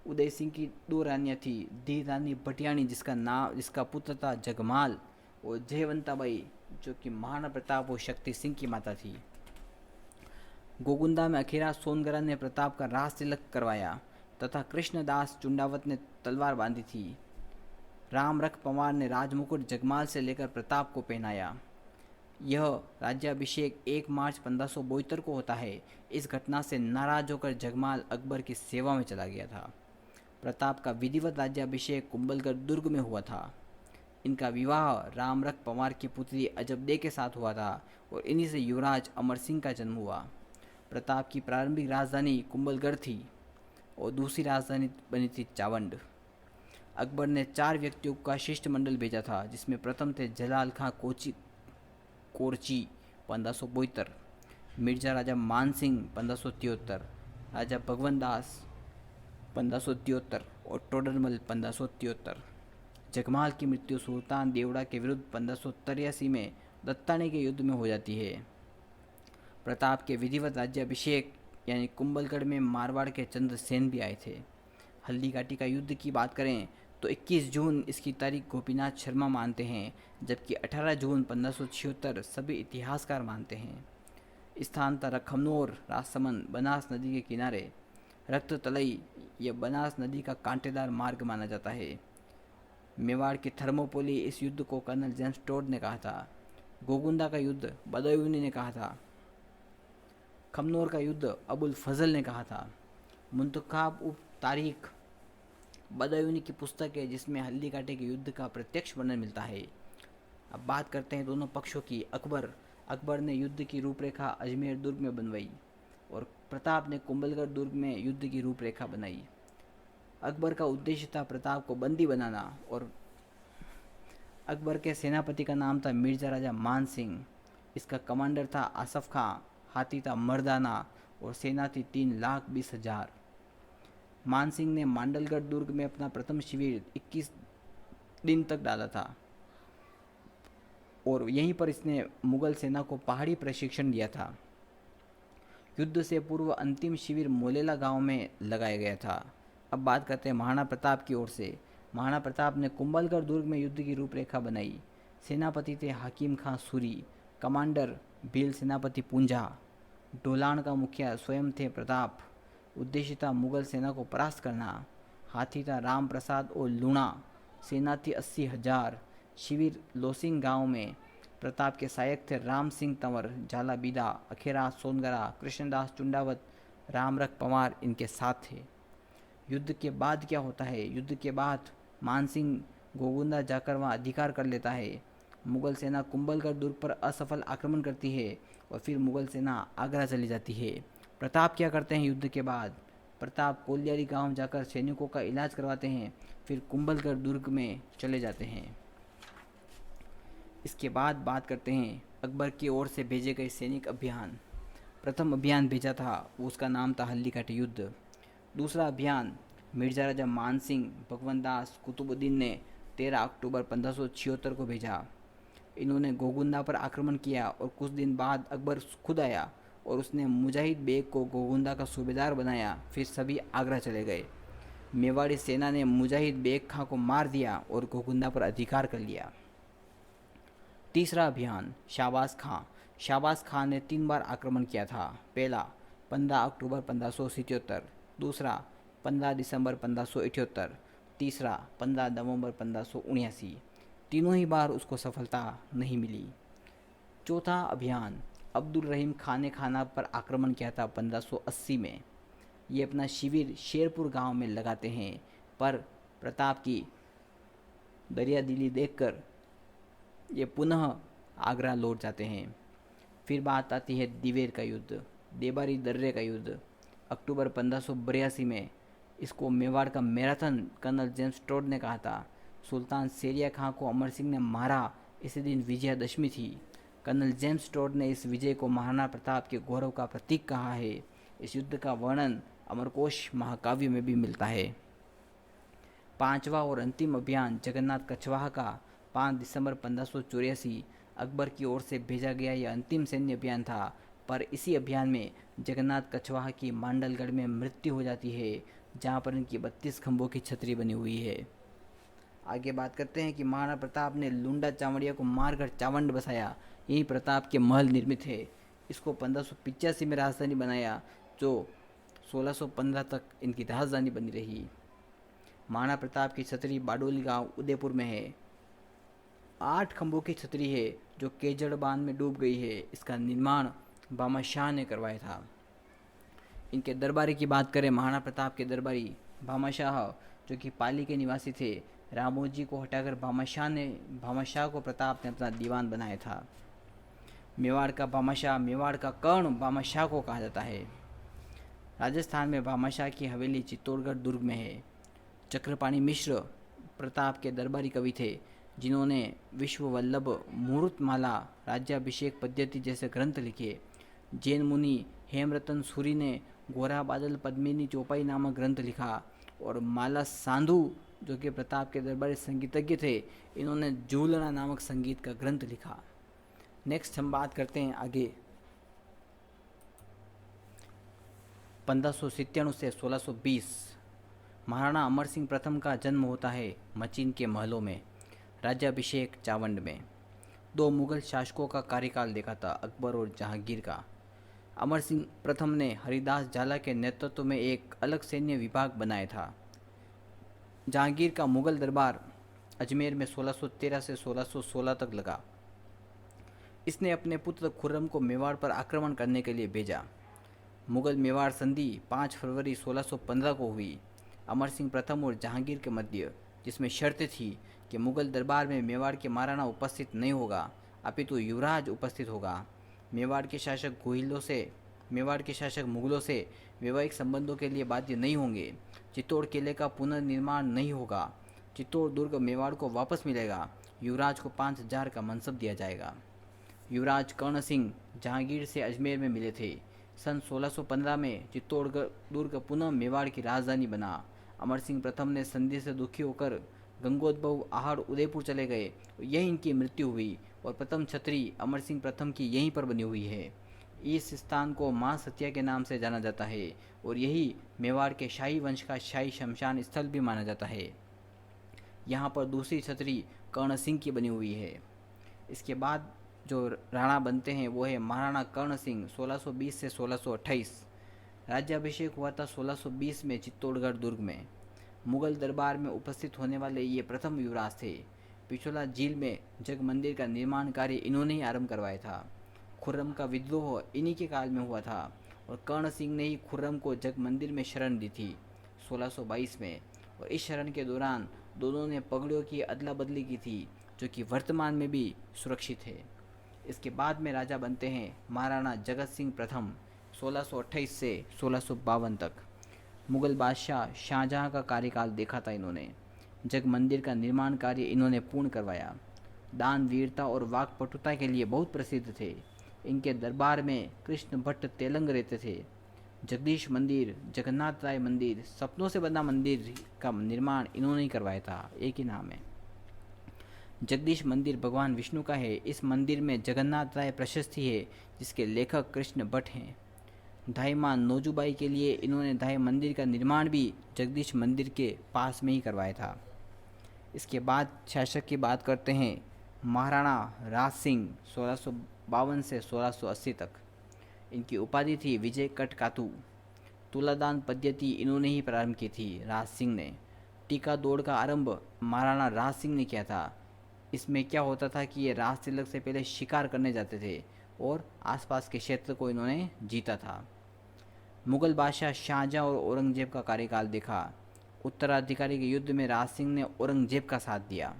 उदय सिंह की दो रानियां थी, धी रानी भटियाणी जिसका पुत्र था जगमाल और जयवंताबाई जो कि महाराणा प्रताप और शक्ति सिंह की माता थी। गोगुंदा में अखीरा सोनगरा ने प्रताप का राज तिलक करवाया तथा कृष्णदास चुंडावत ने तलवार बांधी थी। रामरख पंवार ने राजमुकुट जगमाल से लेकर प्रताप को पहनाया। यह राज्याभिषेक 1 मार्च 1572 को होता है। इस घटना से नाराज होकर जगमाल अकबर की सेवा में चला गया था। प्रताप का विधिवत राज्याभिषेक कुंभलगढ़ दुर्ग में हुआ था। इनका विवाह रामरख पंवार की पुत्री अजबदे के साथ हुआ था और इन्हीं से युवराज अमर सिंह का जन्म हुआ। प्रताप की प्रारंभिक राजधानी कुंभलगढ़ थी और दूसरी राजधानी बनी थी चावंड। अकबर ने 4 व्यक्तियों का शिष्टमंडल भेजा था, जिसमें प्रथम थे जलाल खां कोरची 1572, मिर्जा राजा मान सिंह 1573, राजा भगवंत दास 1573 और टोडरमल 1573। जगमाल की मृत्यु सुल्तान देवड़ा के विरुद्ध 1583 में दत्ताने के युद्ध में हो जाती है। प्रताप के विधिवत राज्याभिषेक यानी कुंभलगढ़ में मारवाड़ के चंद्रसेन भी आए थे। हल्दीघाटी का युद्ध की बात करें तो 21 जून इसकी तारीख गोपीनाथ शर्मा मानते हैं, जबकि 18 जून 1576 सभी इतिहासकार मानते हैं। स्थान था रखमनोर, राजसमंद, बनास नदी के किनारे। रक्त तलई यह बनास नदी का कांटेदार मार्ग माना जाता है। मेवाड़ की थर्मोपोली इस युद्ध को कर्नल जेम्स टोड ने कहा था। गोगुंदा का युद्ध बदायूनी ने कहा था। खमनोर का युद्ध अबुल फजल ने कहा था। मुंतखाब उप तारीख बदायूनी की पुस्तक है जिसमें हल्दीघाटी के युद्ध का प्रत्यक्ष वर्णन मिलता है। अब बात करते हैं दोनों पक्षों की। अकबर ने युद्ध की रूपरेखा अजमेर दुर्ग में बनवाई और प्रताप ने कुंभलगढ़ दुर्ग में युद्ध की रूपरेखा बनाई। अकबर का उद्देश्य था प्रताप को बंदी बनाना और अकबर के सेनापति का नाम था मिर्जा राजा मान सिंह। इसका कमांडर था आसफ खां, हाथी था मर्दाना और सेना थी 3,20,000। मान सिंह ने मांडलगढ़ दुर्ग में अपना प्रथम शिविर 21 दिन तक डाला था और यहीं पर इसने मुगल सेना को पहाड़ी प्रशिक्षण दिया था। युद्ध से पूर्व अंतिम शिविर मोलेला गांव में लगाया गया था। अब बात करते हैं महाराणा प्रताप की ओर से। महाराणा प्रताप ने कुंभलगढ़ दुर्ग में युद्ध की रूपरेखा बनाई। सेनापति थे हाकिम खां सूरी, कमांडर भील सेनापति पूंजा, डोलान का मुखिया स्वयं थे प्रताप। उद्देश्य था मुगल सेना को परास्त करना। हाथी था राम प्रसाद और लूणा। सेना थी 80,000। शिविर लोसिंग गांव में। प्रताप के सहायक थे राम सिंह तंवर, झाला बीदा, अखेरा सोनगरा, कृष्णदास चुंडावत, रामरख पंवार इनके साथ थे। युद्ध के बाद क्या होता है? युद्ध के बाद मान सिंह गोगुंदा जाकर वहाँ अधिकार कर लेता है। मुगल सेना कुंभलगढ़ दुर्ग पर असफल आक्रमण करती है और फिर मुगल सेना आगरा चली जाती है। प्रताप क्या करते हैं युद्ध के बाद? प्रताप कोलियारी गांव जाकर सैनिकों का इलाज करवाते हैं, फिर कुंभलगढ़ दुर्ग में चले जाते हैं। इसके बाद बात करते हैं अकबर की ओर से भेजे गए सैनिक अभियान। प्रथम अभियान भेजा था उसका नाम था हल्दीघाटी युद्ध। दूसरा अभियान मिर्जा राजा मान सिंह भगवंत दास कुतुबुद्दीन ने 13 अक्टूबर 1576 को भेजा। इन्होंने गोगुंदा पर आक्रमण किया और कुछ दिन बाद अकबर खुद आया और उसने मुजाहिद बेग को गोगुंदा का सूबेदार बनाया। फिर सभी आगरा चले गए। मेवाड़ी सेना ने मुजाहिद बेग खां को मार दिया और गोगुंदा पर अधिकार कर लिया। तीसरा अभियान शाहबाज खां ने 3 बार आक्रमण किया था। पहला 15 अक्टूबर 1577, दूसरा 15 दिसंबर 1578, तीसरा 15 नवंबर 1579। तीनों ही बार उसको सफलता नहीं मिली। चौथा अभियान अब्दुल रहीम खान ने खाना पर आक्रमण किया था 1580 में। ये अपना शिविर शेरपुर गांव में लगाते हैं, पर प्रताप की दरियादिली देखकर ये पुनः आगरा लौट जाते हैं। फिर बात आती है दिवेर का युद्ध, देबारी दर्रे का युद्ध। अक्टूबर 1582 में इसको मेवाड़ का मैराथन कर्नल जेम्स टोड ने कहा था। सुल्तान शेरिया खां को अमर सिंह ने मारा, इसी दिन विजयादशमी थी। कर्नल जेम्स टोड ने इस विजय को महाराणा प्रताप के गौरव का प्रतीक कहा है। इस युद्ध का वर्णन अमरकोश महाकाव्य में भी मिलता है। पांचवा और अंतिम अभियान जगन्नाथ कछवाहा का 5 दिसंबर 1584 अकबर की ओर से भेजा गया यह अंतिम सैन्य अभियान था, पर इसी अभियान में जगन्नाथ कछवाहा की मांडलगढ़ में मृत्यु हो जाती है, जहां पर इनकी 32 खंभों की छतरी बनी हुई है। आगे बात करते हैं कि महाराणा प्रताप ने लुंडा चावड़िया को मारकर चावंड बसाया। यही प्रताप के महल निर्मित है। इसको 1585 में राजधानी बनाया, जो 1615 तक इनकी राजधानी बनी रही। महाराणा प्रताप की छतरी बाडोली गांव उदयपुर में है। 8 खंभों की छतरी है जो केजड़ बांध में डूब गई है। इसका निर्माण बामा शाह ने करवाया था। इनके दरबारी की बात करें, महाराणा प्रताप के दरबारी भामा शाह जो कि पाली के निवासी थे, रामोजी को हटाकर भामा शाह को प्रताप ने अपना दीवान बनाया था। मेवाड़ का भामा शाह, मेवाड़ का कर्ण भामा शाह को कहा जाता है। राजस्थान में भामा शाह की हवेली चित्तौड़गढ़ दुर्ग में है। चक्रपाणी मिश्र प्रताप के दरबारी कवि थे, जिन्होंने विश्व वल्लभ, मुहूर्तमाला, राज्याभिषेक पद्धति जैसे ग्रंथ लिखे। जैन मुनि हेमरतन सूरी ने गोरा बादल पद्मिनी चौपाई नामक ग्रंथ लिखा, और माला सांधु जो कि प्रताप के दरबारी संगीतज्ञ थे, इन्होंने झूलना नामक संगीत का ग्रंथ लिखा। नेक्स्ट हम बात करते हैं आगे 1597 से 1620 महाराणा अमर सिंह प्रथम का जन्म होता है मचीन के महलों में। राज्याभिषेक चावंड में। 2 मुगल शासकों का कार्यकाल देखा था, अकबर और जहांगीर का। अमर सिंह प्रथम ने हरिदास झाला के नेतृत्व में एक अलग सैन्य विभाग बनाया था। जहांगीर का मुगल दरबार अजमेर में 1613 से 1616 तक लगा। इसने अपने पुत्र खुर्रम को मेवाड़ पर आक्रमण करने के लिए भेजा। मुगल मेवाड़ संधि 5 फरवरी 1615 को हुई अमर सिंह प्रथम और जहांगीर के मध्य, जिसमें शर्त थी कि मुगल दरबार में मेवाड़ के महाराणा उपस्थित नहीं होगा, अपितु युवराज उपस्थित होगा। मेवाड़ के शासक मुगलों से वैवाहिक संबंधों के लिए बाध्य नहीं होंगे। चित्तौड़ किले का पुनर्निर्माण नहीं होगा। चित्तौड़ दुर्ग मेवाड़ को वापस मिलेगा। युवराज को 5000 का मनसब दिया जाएगा। युवराज कर्ण सिंह जहांगीर से अजमेर में मिले थे। सन 1615 में चित्तौड़ दुर्ग पुनः मेवाड़ की राजधानी बना। अमर सिंह प्रथम ने संधि से दुखी होकर गंगोद्भव आहड़ उदयपुर चले गए। यहीं इनकी मृत्यु हुई और प्रथम छतरी अमर सिंह प्रथम की यहीं पर बनी हुई है। इस स्थान को मां सत्या के नाम से जाना जाता है और यही मेवाड़ के शाही वंश का शाही शमशान स्थल भी माना जाता है। यहाँ पर दूसरी छतरी कर्ण सिंह की बनी हुई है। इसके बाद जो राणा बनते हैं वो है महाराणा कर्ण सिंह 1620 से 1628। राज्याभिषेक हुआ था 1620 में चित्तौड़गढ़ दुर्ग में। मुगल दरबार में उपस्थित होने वाले ये प्रथम युवराज थे। पिछोला झील में जग मंदिर का निर्माण कार्य इन्होंने ही आरंभ करवाया था। खुर्रम का विद्रोह इन्हीं के काल में हुआ था और कर्ण सिंह ने ही खुर्रम को जग मंदिर में शरण दी थी 1622 में, और इस शरण के दौरान दोनों ने पगड़ियों की अदला बदली की थी, जो कि वर्तमान में भी सुरक्षित है। इसके बाद में राजा बनते हैं महाराणा जगत सिंह प्रथम 1628 से 1652 तक। मुगल बादशाह शाहजहां का कार्यकाल देखा था इन्होंने। जग मंदिर का निर्माण कार्य इन्होंने पूर्ण करवाया। दान, वीरता और वाकपटुता के लिए बहुत प्रसिद्ध थे। इनके दरबार में कृष्ण भट्ट तेलंग रहते थे। जगदीश मंदिर, जगन्नाथ राय मंदिर, सपनों से बना मंदिर का निर्माण इन्होंने ही करवाया था, एक ही नाम है। जगदीश मंदिर भगवान विष्णु का है। इस मंदिर में जगन्नाथ राय प्रशस्ति है, जिसके लेखक कृष्ण भट्ट हैं। धाई मां नौजूबाई के लिए इन्होंने धाई मंदिर का निर्माण भी जगदीश मंदिर के पास में ही करवाया था। इसके बाद शासक की बात करते हैं महाराणा राज सिंह 1652 से 1680 तक। इनकी उपाधि थी विजय कटकातु। तुलादान पद्धति इन्होंने ही प्रारंभ की थी राज सिंह ने। टीका दौड़ का आरंभ महाराणा राज सिंह ने किया था। इसमें क्या होता था कि ये राज तिलक से पहले शिकार करने जाते थे और आसपास के क्षेत्र को इन्होंने जीता था। मुगल बादशाह शाहजहां और औरंगजेब का कार्यकाल देखा। उत्तराधिकारी के युद्ध में राज सिंह ने औरंगजेब का साथ दिया।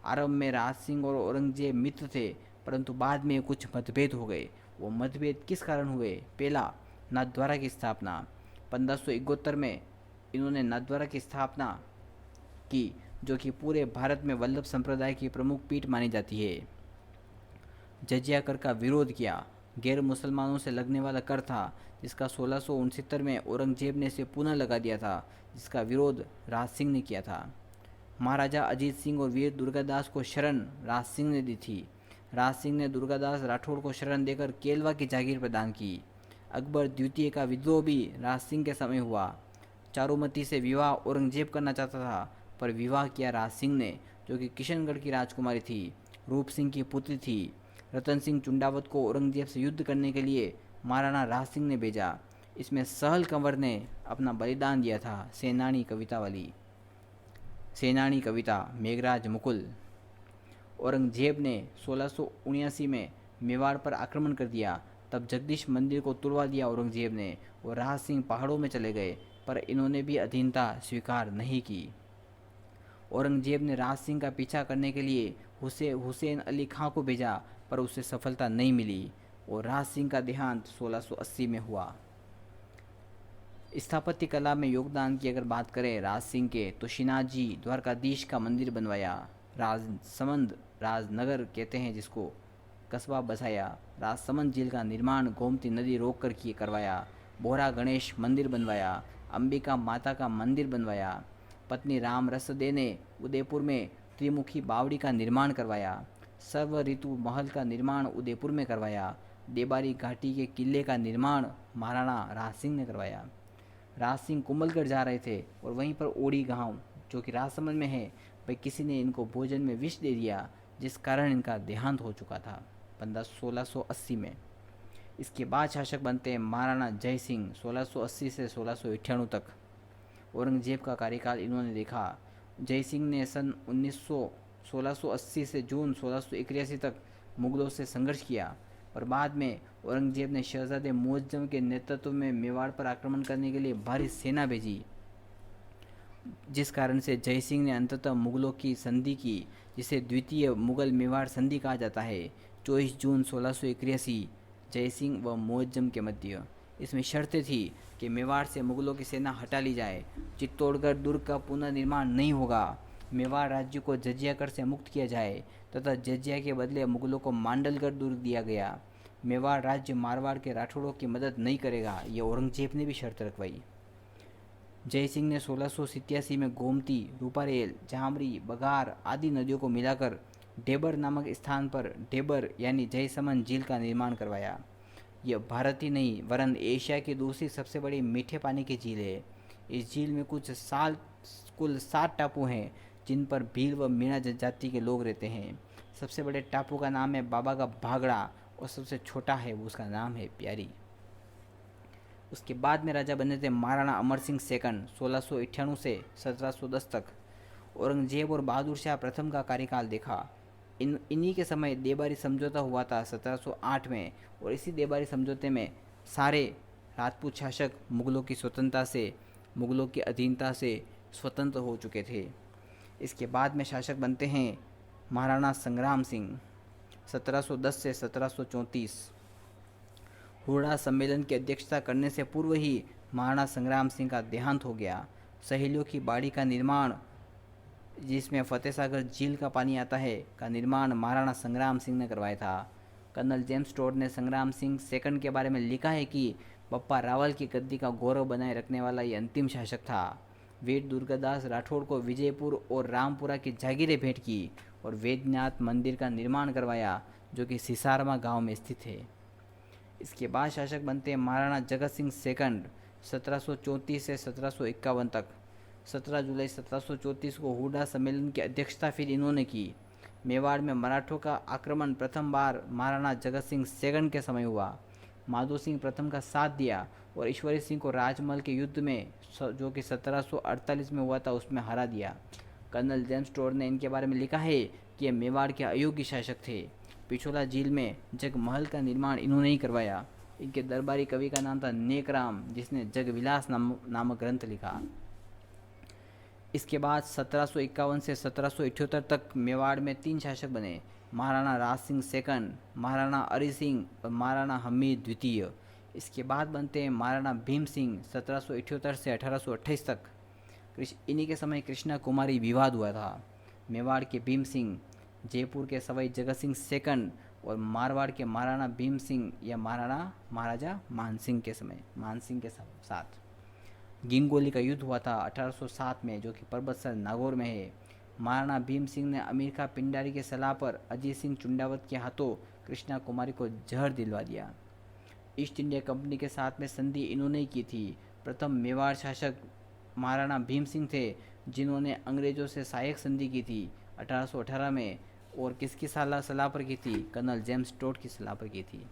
आरंभ में राज सिंह और औरंगजेब मित्र थे, परंतु बाद में कुछ मतभेद हो गए। वो मतभेद किस कारण हुए? पहला, नाथद्वारा की स्थापना। 1571 में इन्होंने नाथद्वारा की स्थापना की, जो कि पूरे भारत में वल्लभ संप्रदाय की प्रमुख पीठ मानी जाती है। जजिया कर का विरोध किया। गैर मुसलमानों से लगने वाला कर था, जिसका 1669 में औरंगजेब ने इसे पुनः लगा दिया था, जिसका विरोध राज सिंह ने किया था। महाराजा अजीत सिंह और वीर दुर्गादास को शरण राज सिंह ने दी थी। राज सिंह ने दुर्गादास राठौड़ को शरण देकर केलवा की जागीर प्रदान की। अकबर द्वितीय का विद्रोह भी राज सिंह के समय हुआ। चारुमती से विवाह औरंगजेब करना चाहता था, पर विवाह किया राज सिंह ने, जो कि किशनगढ़ की राजकुमारी थी, रूप सिंह की पुत्री थी। रतन सिंह चुंडावत को औरंगजेब से युद्ध करने के लिए महाराणा राज सिंह ने भेजा। इसमें सहल कंवर ने अपना बलिदान दिया था। सेनानी कविता मेघराज मुकुल। औरंगजेब ने 1679 में मेवाड़ पर आक्रमण कर दिया। तब जगदीश मंदिर को तुड़वा दिया औरंगजेब ने और राज सिंह पहाड़ों में चले गए, पर इन्होंने भी अधीनता स्वीकार नहीं की। औरंगजेब ने राज सिंह का पीछा करने के लिए हुसैन अली खां को भेजा, पर उसे सफलता नहीं मिली और राज सिंह का देहांत 1680 में हुआ। स्थापत्य कला में योगदान की अगर बात करें राज सिंह के, तो श्रीनाथ द्वारकाधीश का मंदिर बनवाया। राजसमंद राजनगर कहते हैं जिसको, कस्बा बसाया। राजसमंद झील का निर्माण गोमती नदी रोक कर करवाया। बोहरा गणेश मंदिर बनवाया। अंबिका माता का मंदिर बनवाया। पत्नी राम रसदे ने उदयपुर में त्रिमुखी बावड़ी का निर्माण करवाया। सर्व ऋतु महल का निर्माण उदयपुर में करवाया। देबारी घाटी के किले का निर्माण महाराणा राज सिंह ने करवाया। राज सिंह कुंभलगढ़ जा रहे थे और वहीं पर ओड़ी गांव, जो कि राजसमंद में है, भाई किसी ने इनको भोजन में विष दे दिया, जिस कारण इनका देहांत हो चुका था 1680 में। इसके बाद शासक बनते हैं महाराणा जय सिंह 1680 से 1698 तक। औरंगजेब का कार्यकाल इन्होंने देखा। जय सिंह ने सन 1680 से जून 1681 तक मुगलों से संघर्ष किया, और बाद में औरंगजेब ने शहजादे मुअज्जम के नेतृत्व में मेवाड़ पर आक्रमण करने के लिए भारी सेना भेजी, जिस कारण से जय सिंह ने अंततः मुगलों की संधि की, जिसे द्वितीय मुगल मेवाड़ संधि कहा जाता है। 24 जून 1681 जय सिंह व मुअज्जम के मध्य। इसमें शर्तें थी कि मेवाड़ से मुगलों की सेना हटा ली जाए, चित्तौड़गढ़ दुर्ग का पुनर्निर्माण नहीं होगा, मेवाड़ राज्य को जजिया कर से मुक्त किया जाए तथा जजिया के बदले मुगलों को मांडलगढ़ दुर्ग दिया गया। मेवाड़ राज्य मारवाड़ के राठौड़ों की मदद नहीं करेगा, ये औरंगजेब ने भी शर्त रखवाई। जय सिंह ने 1687 में गोमती, रूपारेल, जामरी, बघार आदि नदियों को मिलाकर डेबर नामक स्थान पर डेबर यानी जयसमंद झील का निर्माण करवाया। यह भारत ही नहीं वरन एशिया की दूसरी सबसे बड़ी मीठे पानी की झील है। इस झील में कुल 7 टापू हैं, जिन पर भील व मीणा जनजाति के लोग रहते हैं। सबसे बड़े टापू का नाम है बाबा का भागड़ा और सबसे छोटा है वो उसका नाम है प्यारी। उसके बाद में राजा बने थे महाराणा अमर सिंह सेकंड 1698 से 1710 तक। औरंगजेब और बहादुर शाह प्रथम का कार्यकाल देखा। इन्हीं के समय देबारी समझौता हुआ था 1708 में, और इसी देबारी समझौते में सारे राजपूत शासक मुगलों की अधीनता से स्वतंत्र हो चुके थे। इसके बाद में शासक बनते हैं महाराणा संग्राम सिंह 1710 से 1734। हुरडा सम्मेलन की अध्यक्षता करने से पूर्व ही महाराणा संग्राम सिंह का देहांत हो गया। सहेलियों की बाड़ी का निर्माण, जिसमें फतेह सागर झील का पानी आता है, का निर्माण महाराणा संग्राम सिंह ने करवाया था। कर्नल जेम्स टोड ने संग्राम सिंह सेकंड के बारे में लिखा है कि बप्पा रावल की गद्दी का गौरव बनाए रखने वाला ये अंतिम शासक था। वीर दुर्गादास राठौड़ को विजयपुर और रामपुरा की जागीरें भेंट की और वैद्यनाथ मंदिर का निर्माण करवाया, जो कि सिसारमा गांव में स्थित है। इसके बाद शासक बनते हैं महाराणा जगत सिंह सेकंड 1734 से 1751 तक। 17 जुलाई 1734 को हुरडा सम्मेलन की अध्यक्षता फिर इन्होंने की। मेवाड़ में मराठों का आक्रमण प्रथम बार महाराणा जगत सिंह सेकंड के समय हुआ। माधो सिंह प्रथम का साथ दिया और ईश्वरी सिंह को राजमहल के युद्ध में, जो कि 1748 में हुआ था, उसमें हरा दिया। कर्नल जेम्स टोड ने इनके बारे में लिखा है कि ये मेवाड़ के अयोग्य शासक थे। पिछोला झील में जगमहल का निर्माण इन्होंने ही करवाया। इनके दरबारी कवि का नाम था नेकराम, जिसने जगविलास नामक ग्रंथ लिखा। इसके बाद 1751 से 1778 तक मेवाड़ में 3 शासक बने, महाराणा राज सिंह सेकंड, महाराणा अरी सिंह और महाराणा हमीद द्वितीय। इसके बाद बनते हैं महाराणा भीम सिंह 1778 से 1828 तक। इन्हीं के समय कृष्णा कुमारी विवाद हुआ था। मेवाड़ के भीम सिंह, जयपुर के सवाई जगत सिंह सेकंड और मारवाड़ के महाराणा भीम सिंह या महाराजा मानसिंह के साथ गिंगोली का युद्ध हुआ था 1807 में, जो कि पर्वतसर नागौर में है। महाराणा भीम सिंह ने अमीर खां पिंडारी के सलाह पर अजीत सिंह चुंडावत के हाथों कृष्णा कुमारी को जहर दिलवा दिया। ईस्ट इंडिया कंपनी के साथ में संधि इन्होंने ही की थी। प्रथम मेवाड़ शासक महाराणा भीम सिंह थे, जिन्होंने अंग्रेजों से सहायक संधि की थी 1818 में, और किसकी सलाह पर की थी? कर्नल जेम्स टोड की सलाह पर की थी।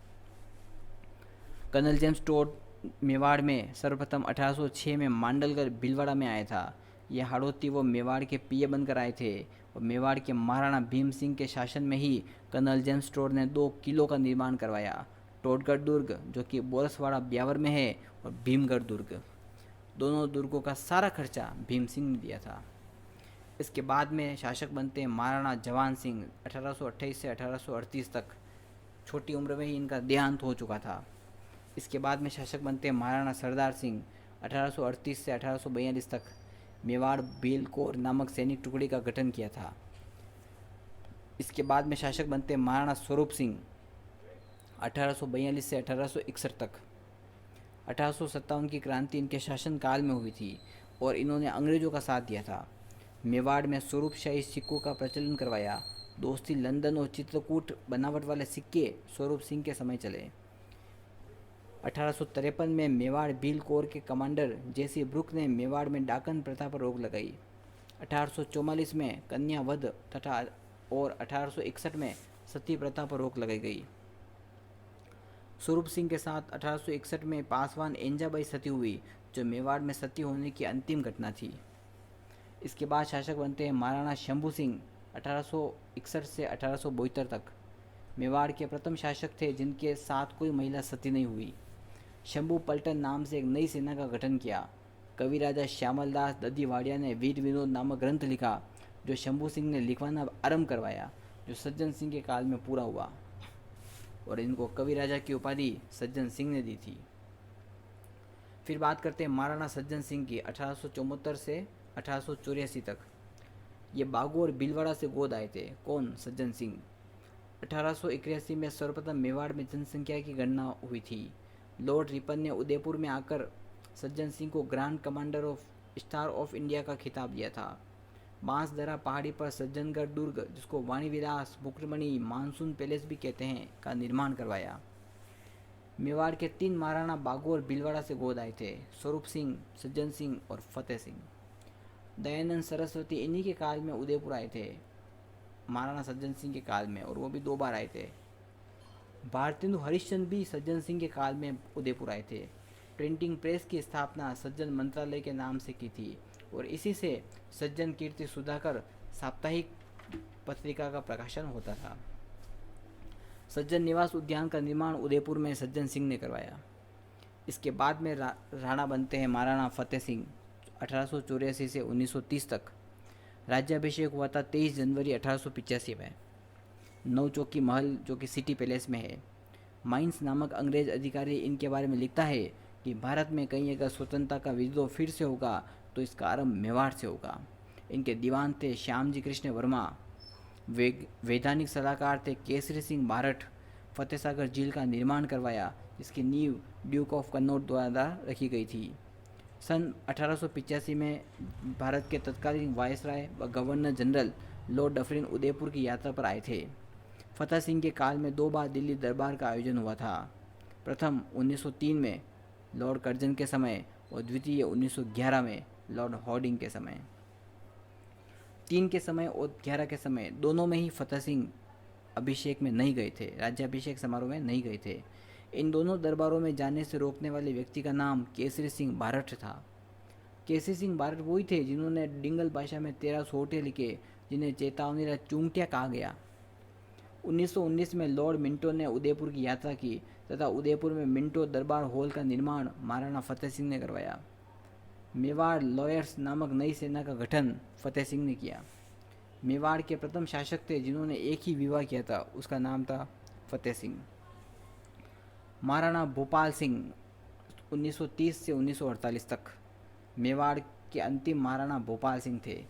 कर्नल जेम्स टोड मेवाड़ में सर्वप्रथम 1806 में मांडलगढ़ भीलवाड़ा में आया था। यह हाड़ौती वो मेवाड़ के पीए बनकर आए थे, और मेवाड़ के महाराणा भीम सिंह के शासन में ही कर्नल जेम्स टोड ने 2 किलों का निर्माण करवाया। टोडगढ़ दुर्ग, जो कि बोरसवाड़ा ब्यावर में है, और भीमगढ़ दुर्ग। दोनों दुर्गों का सारा खर्चा भीम सिंह ने दिया था। इसके बाद में शासक बनते हैं महाराणा जवान सिंह 1828 से 1838 तक। छोटी उम्र में ही इनका देहांत हो चुका था। इसके बाद में शासक बनते हैं महाराणा सरदार सिंह 1838 से 1842 तक। मेवाड़ भील कोर नामक सैनिक टुकड़ी का गठन किया था। इसके बाद में शासक बनते हैं महाराणा स्वरूप सिंह 1842 से 1861 तक। 1857 की क्रांति इनके शासनकाल में हुई थी, और इन्होंने अंग्रेजों का साथ दिया था। मेवाड़ में स्वरूपशाही सिक्कों का प्रचलन करवाया। दोस्ती लंदन और चित्रकूट बनावट वाले सिक्के स्वरूप सिंह के समय चले। 1853 में मेवाड़ भील कोर के कमांडर जेसी ब्रुक ने मेवाड़ में डाकन प्रथा पर रोक लगाई। 1844 में कन्या वध तथा और 1861 में सती प्रथा पर रोक लगाई गई। स्वरूप सिंह के साथ 1861 में पासवान एंजाबाई सती हुई, जो मेवाड़ में सती होने की अंतिम घटना थी। इसके बाद शासक बनते हैं महाराणा शंभू सिंह 1861 से 1872 तक। मेवाड़ के प्रथम शासक थे जिनके साथ कोई महिला सती नहीं हुई। शंभू पलटन नाम से एक नई सेना का गठन किया। कवि राजा श्यामल दास दद्दीवाड़िया ने वीर विनोद नामक ग्रंथ लिखा, जो शंभू सिंह ने लिखवाना आरंभ करवाया, जो सज्जन सिंह के काल में पूरा हुआ, और इनको कवि राजा की उपाधि सज्जन सिंह ने दी थी। फिर बात करते हैं महाराणा सज्जन सिंह की 1874 से 1884 तक। ये बागू और भीलवाड़ा से गोद आए थे। कौन? सज्जन सिंह। 1881 में सर्वप्रथम मेवाड़ में जनसंख्या की गणना हुई थी। लॉर्ड रिपन ने उदयपुर में आकर सज्जन सिंह को grand commander of star of India का खिताब दिया था। बांसदरा पहाड़ी पर सज्जनगढ़ दुर्ग, जिसको वाणी विलास, मुकुटमणि, मानसून पैलेस भी कहते हैं, का निर्माण करवाया। मेवाड़ के 3 महाराणा बागू और भीलवाड़ा से गोद आए थे, स्वरूप सिंह, सज्जन सिंह और फतेह सिंह। दयानंद सरस्वती इन्हीं के काल में उदयपुर आए थे, महाराणा सज्जन सिंह के काल में, और वो भी 2 बार आए थे। भारतेंदु हरिश्चंद्र भी सज्जन सिंह के काल में उदयपुर आए थे। प्रिंटिंग प्रेस की स्थापना सज्जन मंत्रालय के नाम से की थी, और इसी से सज्जन कीर्ति सुधाकर साप्ताहिक पत्रिका का प्रकाशन होता था। सज्जन निवास उद्यान का निर्माण उदयपुर में सज्जन सिंह ने करवाया। इसके बाद में राणा बनते हैं महाराणा फतेह सिंह 1884 से 1930 तक। राज्याभिषेक हुआ था 23 जनवरी 1885 में। नवचौकी महल, जो कि सिटी पैलेस में है। माइंस नामक अंग्रेज अधिकारी इनके बारे में लिखता है कि भारत में कहीं अगर स्वतंत्रता का विद्रोह फिर से होगा तो इसका आरंभ मेवाड़ से होगा। इनके दीवान थे श्यामजी कृष्ण वर्मा। वैधानिक सलाहकार थे केसरी सिंह बारठ। फतेह सागर झील का निर्माण करवाया, जिसकी नींव ड्यूक ऑफ कन्नौज द्वारा रखी गई थी। सन 1885 में भारत के तत्कालीन वायसराय व governor general Lord Dufferin Udaipur की यात्रा पर आए थे। फतेह सिंह के काल में 2 बार दिल्ली दरबार का आयोजन हुआ था। प्रथम 1903 में लॉर्ड कर्जन के समय, और द्वितीय 1911 में लॉर्ड हॉर्डिंग के समय। 3 के समय और 11 के समय दोनों में ही फतेह सिंह अभिषेक में नहीं गए थे, राज्याभिषेक समारोह में नहीं गए थे। इन दोनों दरबारों में जाने से रोकने वाले व्यक्ति का नाम केसरी सिंह बारठ था। केसरी सिंह बारठ वही थे जिन्होंने डिंगल भाषा में 13 सोटे लिखे, जिन्हें चेतावनी चूंटिया कहा गया। 1919 में लॉर्ड मिंटो ने उदयपुर की यात्रा की, तथा उदयपुर में मिंटो दरबार हॉल का निर्माण महाराणा फतेह सिंह ने करवाया। मेवाड़ लॉयर्स नामक नई सेना का गठन फतेह सिंह ने किया। मेवाड़ के प्रथम शासक थे जिन्होंने एक ही विवाह किया था, उसका नाम था फतेह सिंह। महाराणा भोपाल सिंह 1930 से 1948 तक मेवाड़ के अंतिम महाराणा भोपाल सिंह थे।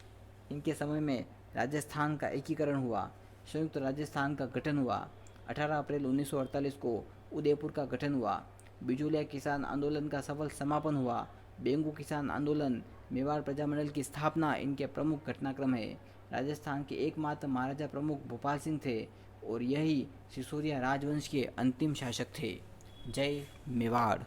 इनके समय में राजस्थान का एकीकरण हुआ, संयुक्त राजस्थान का गठन हुआ। 18 अप्रैल 1948 को उदयपुर का गठन हुआ। बिजूलिया किसान आंदोलन का सफल समापन हुआ। बेंगू किसान आंदोलन, मेवाड़ प्रजामंडल की स्थापना इनके प्रमुख घटनाक्रम है। राजस्थान के एकमात्र महाराजा प्रमुख भोपाल सिंह थे और यही सिसोदिया राजवंश के अंतिम शासक थे। जय मेवाड़।